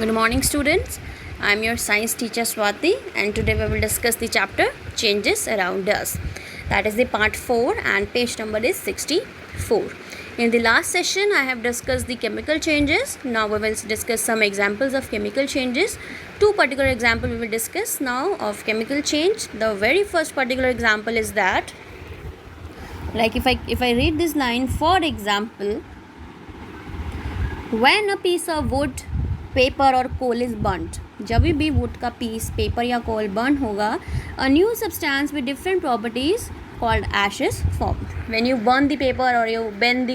Good morning, students. I am your science teacher Swati, and today we will discuss the chapter Changes Around Us. That is the part 4, and page number is 64. In the last session, I have discussed the chemical changes. Now we will discuss some examples of chemical changes. Two particular examples we will discuss now of chemical change. The very first particular example is that, like if I read this line, for example, when a piece of wood, paper और coal is burned, जब भी would का piece, paper या कोल burn होगा, a new substance with different properties called ash is formed. When you burn the paper or you burn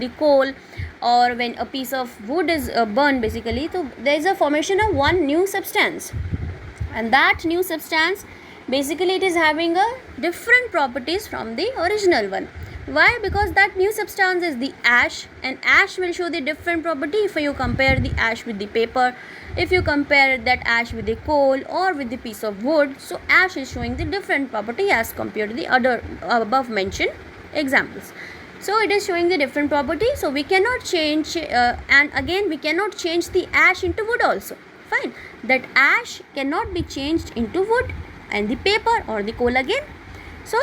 the coal, or when a piece of wood is burned, basically, so there is a formation of one new substance, and that new substance basically it is having a different properties from the original one. Why? Because that new substance is the ash, and ash will show the different property if you compare the ash with the paper, if you compare that ash with the coal or with the piece of wood. So ash is showing the different property as compared to the other above mentioned examples. So it is showing the different property, so we cannot change and again we cannot change the ash into wood also. Fine, that ash cannot be changed into wood and the paper or the coal again. So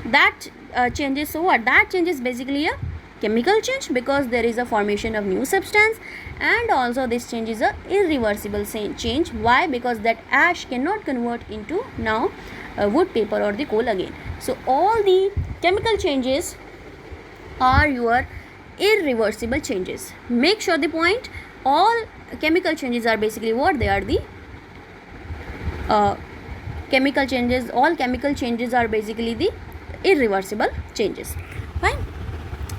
that changes. So what that changes basically a chemical change, because there is a formation of new substance, and also this change is a irreversible change. Why? Because that ash cannot convert into now wood, paper or the coal again. So all the chemical changes are your irreversible changes. Make sure the point, all chemical changes are basically what they are, the chemical changes. All chemical changes are basically the irreversible changes. Fine.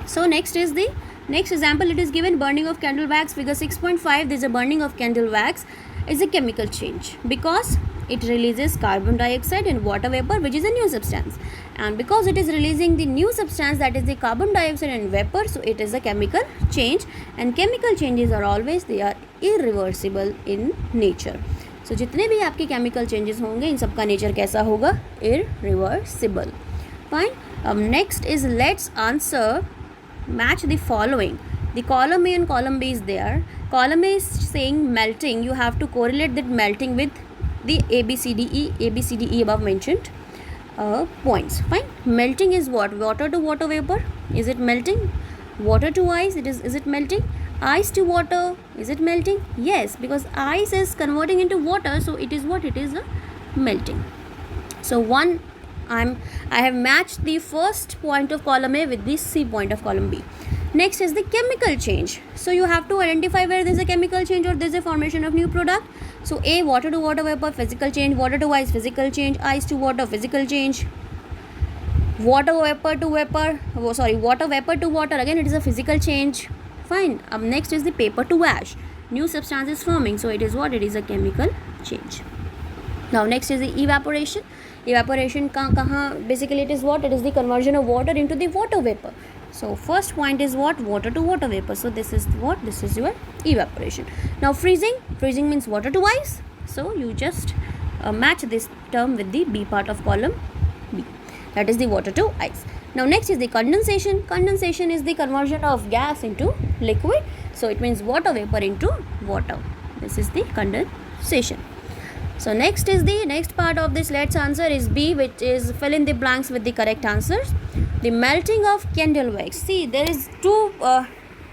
So next is the next example. It is given burning of candle wax, figure 6.5. There is a burning of candle wax is a chemical change because it releases carbon dioxide and water vapor, which is a new substance, and because it is releasing the new substance, that is the carbon dioxide and vapor, so it is a chemical change. And chemical changes are always, they are irreversible in nature. So जितने भी आपके chemical changes होंगे, इन सब का nature कैसा होगा? Irreversible. Fine. Next is, let's answer, match the following. The column A and column B is there. Column A is saying melting. You have to correlate that melting with the ABCDE above mentioned points. Fine. Melting is what? Water to water vapor. Is it melting? Water to ice. Is it melting? Ice to water. Is it melting? Yes, because ice is converting into water, so it is what? It is a melting. So I have matched the first point of column A with the C point of column B. Next is the chemical change. So you have to identify where there is a chemical change or there is a formation of new product. So A, water to water vapor, physical change. Water to ice, physical change. Ice to water, physical change. Water vapor to vapor, water vapor to water, again it is a physical change. Fine. Next is the paper to ash. New substance is forming, so it is what? It is a chemical change. Now next is the evaporation. Evaporation kahan basically it is what? It is the conversion of water into the water vapor. So first point is what? Water to water vapor. So this is what? This is your evaporation. Now freezing. Freezing means water to ice. So you just match this term with the B part of column B. That is the water to ice. Now next is the condensation. Condensation is the conversion of gas into liquid. So it means water vapor into water. This is the condensation. So next is the next part of this let's answer is B, which is fill in the blanks with the correct answers. The melting of candle wax. See, there is two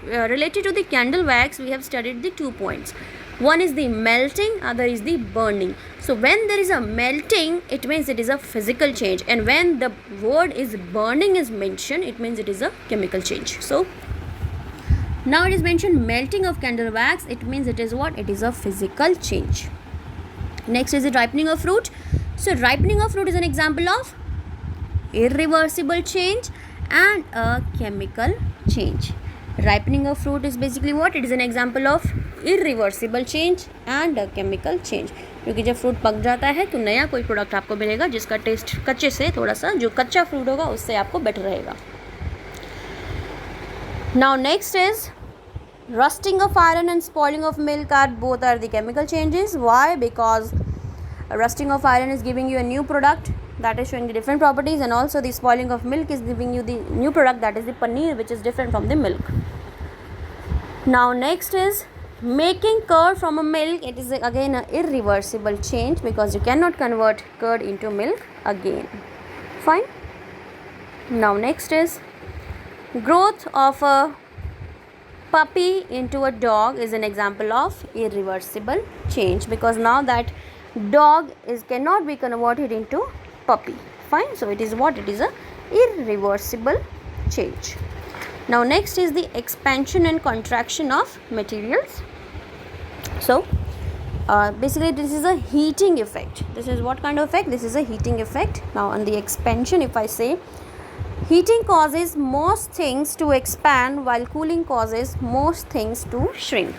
related to the candle wax. We have studied the 2 points. One is the melting, other is the burning. So when there is a melting, it means it is a physical change, and when the word is burning is mentioned, it means it is a chemical change. So now it is mentioned melting of candle wax, it means it is what? It is a physical change. Next is the ripening of fruit. So ripening of fruit is an example of irreversible change and a chemical change. Ripening of fruit is basically what? It is an example of irreversible change and a chemical change. क्योंकि जब fruit पक जाता है तो नया कोई product आपको मिलेगा जिसका टेस्ट कच्चे से थोड़ा सा, जो कच्चा फ्रूट होगा उससे आपको बेटर रहेगा. Now next is rusting of iron and spoiling of milk are both are the chemical changes. Why? Because rusting of iron is giving you a new product that is showing the different properties, and also the spoiling of milk is giving you the new product, that is the paneer, which is different from the milk. Now next is Making curd from a milk, it is again an irreversible change because you cannot convert curd into milk again. Fine. Now next is growth of a puppy into a dog is an example of irreversible change because now that dog cannot be converted into puppy. Fine. So it is what? It is a irreversible change. Now next is the expansion and contraction of materials. So basically this is a heating effect. This is what kind of effect? This is a heating effect. Now on the expansion, if I say heating causes most things to expand while cooling causes most things to shrink.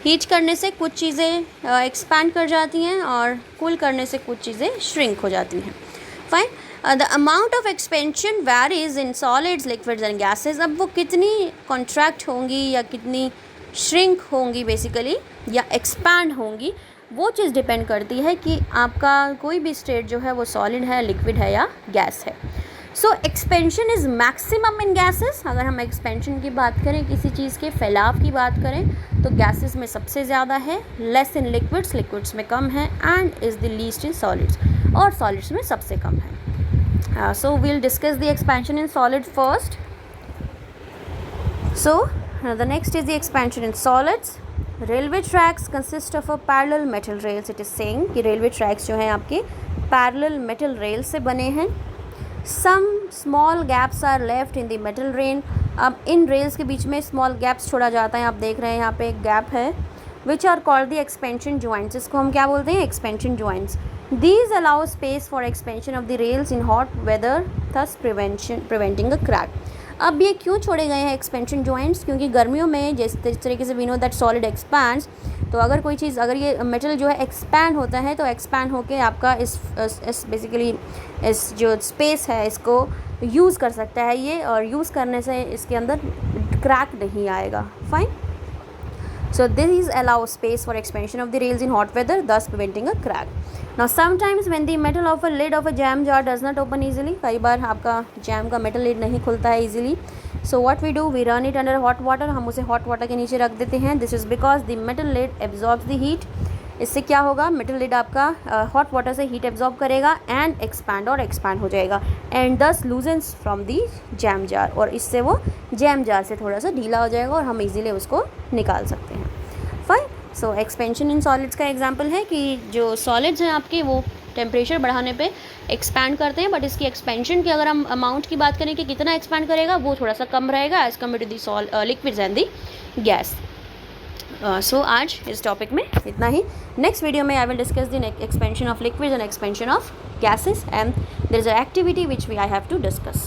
Heat करने से कुछ चीज़ें expand कर जाती हैं और cool करने से कुछ चीज़ें श्रिंक हो जाती हैं. Fine. The amount of expansion varies in solids, liquids and gases. अब वो कितनी कॉन्ट्रैक्ट होंगी या कितनी श्रिंक होंगी बेसिकली या एक्सपैंड होंगी, वो चीज़ डिपेंड करती है कि आपका कोई भी स्टेट जो है वो सॉलिड है, लिक्विड है या गैस है. So expansion is maximum in gases. अगर हम एक्सपेंशन की बात करें, किसी चीज़ के फैलाव की बात करें, तो गैसेस में सबसे ज़्यादा है, लेस इन लिक्विड्स, लिक्विड्स में कम है, and is the least in solids, और सॉलिड्स में सबसे कम है. So we'll discuss the expansion in solid first. So the next is the expansion in solids. Railway tracks consist of a parallel metal rails. It is saying कि railway tracks जो हैं आपके parallel metal rails से बने हैं. Some small gaps are left in the metal rail. अब इन rails के बीच में small gaps छोड़ा जाता है. आप देख रहे हैं यहाँ पे एक gap है, which are called the expansion joints. इसको हम क्या बोलते हैं? expansion joints. These allow space for expansion of the rails in hot weather, thus preventing a crack. अब ये क्यों छोड़े गए हैं एक्सपेंशन जॉइंट्स? क्योंकि गर्मियों में जिस तरीके से we know that solid expands, तो अगर कोई चीज़, अगर ये मेटल जो है एक्सपैंड होता है तो एक्सपैंड होके आपका इस बेसिकली इस जो स्पेस है इसको यूज़ कर सकता है ये, और यूज़ करने से इसके अंदर क्रैक नहीं आएगा. Fine. So these allow space for expansion of the rails in hot weather, thus preventing a crack. Now sometimes when the metal of a lid of a jam jar does not open easily, कई बार आपका jam का metal lid नहीं खुलता है easily. So what we do, we run it under hot water. हम उसे hot water के नीचे रख देते हैं. This is because the metal lid absorbs the heat. इससे क्या होगा? मेटल लिड आपका हॉट वाटर से हीट एब्जॉर्ब करेगा एंड एक्सपैंड हो जाएगा, एंड दस लूजेंस फ्रॉम दी जैम जार, और इससे वो जैम जार से थोड़ा सा ढीला हो जाएगा और हम इजीली उसको निकाल सकते हैं. Fine. So expansion in solids का एग्जांपल है कि जो सॉलिड्स हैं आपके वो टेम्परेचर बढ़ाने पे एक्सपैंड करते हैं, बट इसकी एक्सपेंशन की अगर हम अमाउंट की बात करें कि कितना एक्सपैंड करेगा, वो थोड़ा सा कम रहेगा as compare to the liquids and the gas. So आज इस टॉपिक में इतना ही. नेक्स्ट वीडियो में I will discuss the expansion of liquids and expansion of gases, and there is an activity which I have to discuss.